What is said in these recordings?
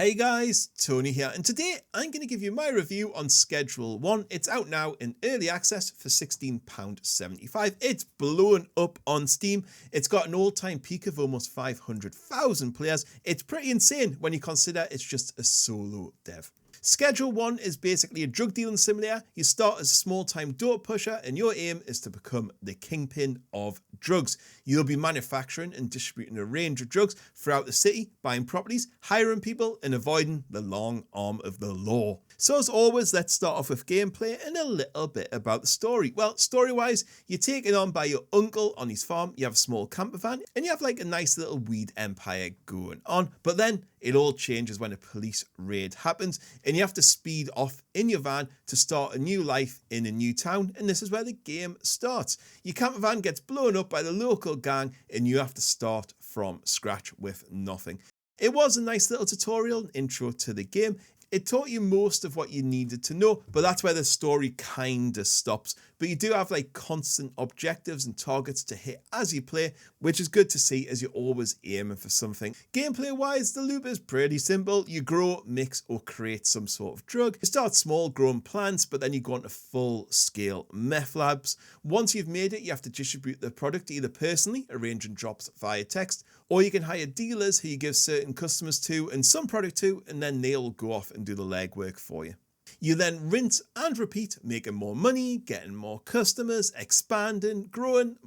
Hey guys, Tony here, and today I'm going to give you my review on Schedule 1. It's out now in early access for £16.75. It's blown up on Steam. It's got an all-time peak of almost 500,000 players. It's pretty insane when you consider it's just a solo dev. Schedule 1 is basically a drug dealing simulator. You start as a small-time door pusher and your aim is to become the kingpin of drugs. You'll be manufacturing and distributing a range of drugs throughout the city, buying properties, hiring people and avoiding the long arm of the law. So as always, let's start off with gameplay and a little bit about the story. Well, story-wise, you're taken on by your uncle on his farm, you have a small camper van and you have like a nice little weed empire going on. But then it all changes when a police raid happens and you have to speed off in your van to start a new life in a new town, and this is where the game starts. Your camper van gets blown up by the local gang and you have to start from scratch with nothing. It was a nice little tutorial and intro to the game. It taught you most of what you needed to know, but that's where the story kinda stops. But you do have like constant objectives and targets to hit as you play, which is good to see as you're always aiming for something. Gameplay wise, the loop is pretty simple. You grow, mix or create some sort of drug. You start small growing plants, but then you go into full scale meth labs. Once you've made it, you have to distribute the product either personally, arranging drops via text, or you can hire dealers who you give certain customers to and some product to, and then they'll go off and do the legwork for you. You then rinse and repeat, making more money, getting more customers, expanding, growing,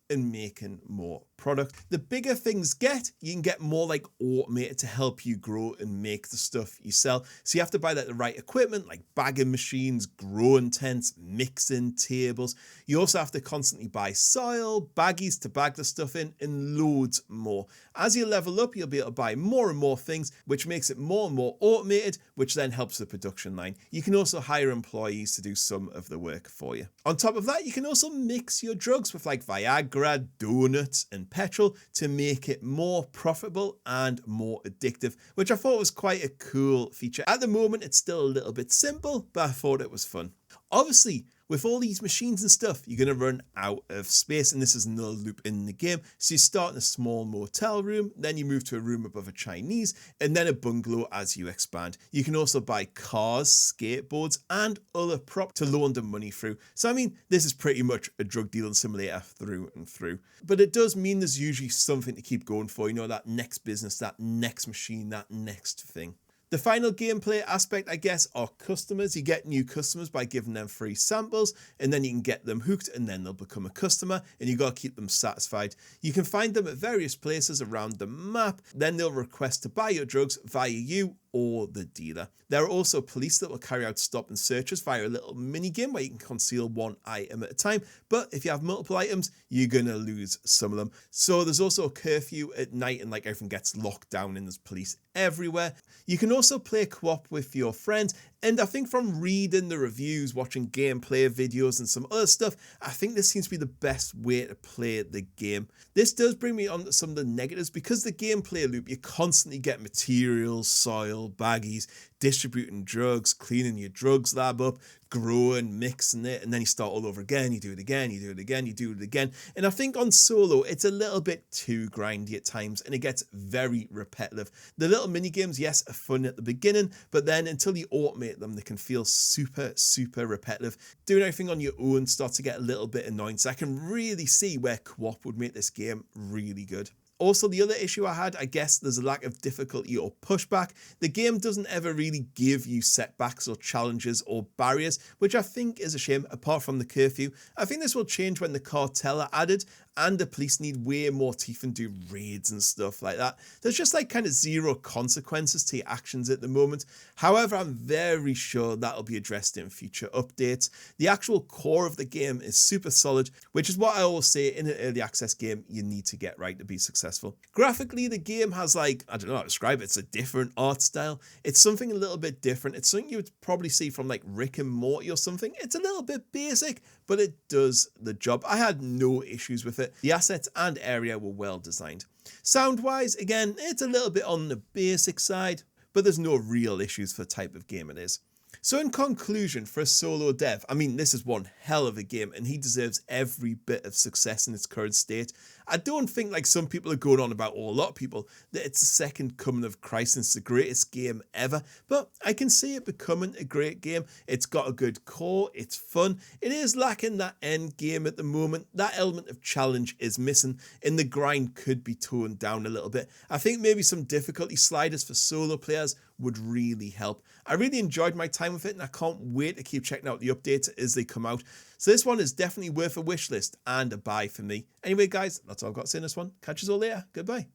and making more product. The bigger things get, you can get more like automated to help you grow and make the stuff you sell. So you have to buy like the right equipment, like bagging machines, growing tents, mixing tables. You also have to constantly buy soil, baggies to bag the stuff in, and loads more. As you level up, you'll be able to buy more and more things, which makes it more and more automated, which then helps the production line. You can also hire employees to do some of the work for you. On top of that, you can also mix your drugs with like Viagra, donuts, and petrol to make it more profitable and more addictive, which I thought was quite a cool feature. At the moment, it's still a little bit simple, but I thought it was fun. Obviously, with all these machines and stuff, you're going to run out of space, and this is another loop in the game. So you start in a small motel room, then you move to a room above a Chinese, and then a bungalow as you expand. You can also buy cars, skateboards, and other props to launder money through. So I mean, this is pretty much a drug dealing simulator through and through. But it does mean there's usually something to keep going for, you know, that next business, that next machine, that next thing. The final gameplay aspect, I guess, are customers. You get new customers by giving them free samples, and then you can get them hooked, and then they'll become a customer, and you got to keep them satisfied. You can find them at various places around the map. Then they'll request to buy your drugs via you or the dealer. There are also police that will carry out stop and searches via a little mini game where you can conceal one item at a time, but if you have multiple items, you're gonna lose some of them. So there's also a curfew at night and like everything gets locked down and there's police everywhere. You can also play co-op with your friends, and I think from reading the reviews, watching gameplay videos and some other stuff, I think this seems to be the best way to play the game. This does bring me on to some of the negatives. Because the gameplay loop, you constantly get materials, soil, baggies, distributing drugs, cleaning your drugs lab up, growing, mixing it, and then you start all over again. You do it again, you do it again, you do it again. And I think on solo, it's a little bit too grindy at times and it gets very repetitive. The little mini games, yes, are fun at the beginning, but then until you automate them, they can feel super repetitive. Doing everything on your own starts to get a little bit annoying. So I can really see where co-op would make this game really good. Also, the other issue I had, I guess there's a lack of difficulty or pushback. The game doesn't ever really give you setbacks or challenges or barriers, which I think is a shame, apart from the curfew. I think this will change when the cartel are added and the police need way more teeth and do raids and stuff like that. There's just like kind of zero consequences to your actions at the moment. However, I'm very sure that'll be addressed in future updates. The actual core of the game is super solid, which is what I always say in an early access game you need to get right to be successful. Graphically, the game has like, I don't know how to describe it, it's a different art style. It's something a little bit different. It's something you would probably see from like Rick and Morty or something. It's a little bit basic, but it does the job. I had no issues with it. The assets and area were well designed. Sound-wise, again, it's a little bit on the basic side, but there's no real issues for the type of game it is. So in conclusion, for a solo dev, I mean, this is one hell of a game and he deserves every bit of success in its current state. I don't think, like some people are going on about, or a lot of people, that it's the second coming of Christ and it's the greatest game ever, but I can see it becoming a great game. It's got a good core, it's fun, it is lacking that end game at the moment, that element of challenge is missing, and the grind could be toned down a little bit. I think maybe some difficulty sliders for solo players would really help. I really enjoyed my time with it and I can't wait to keep checking out the updates as they come out. So this one is definitely worth a wish list and a buy for me. Anyway guys, that's all I've got to say in this one. Catch you all later. Goodbye.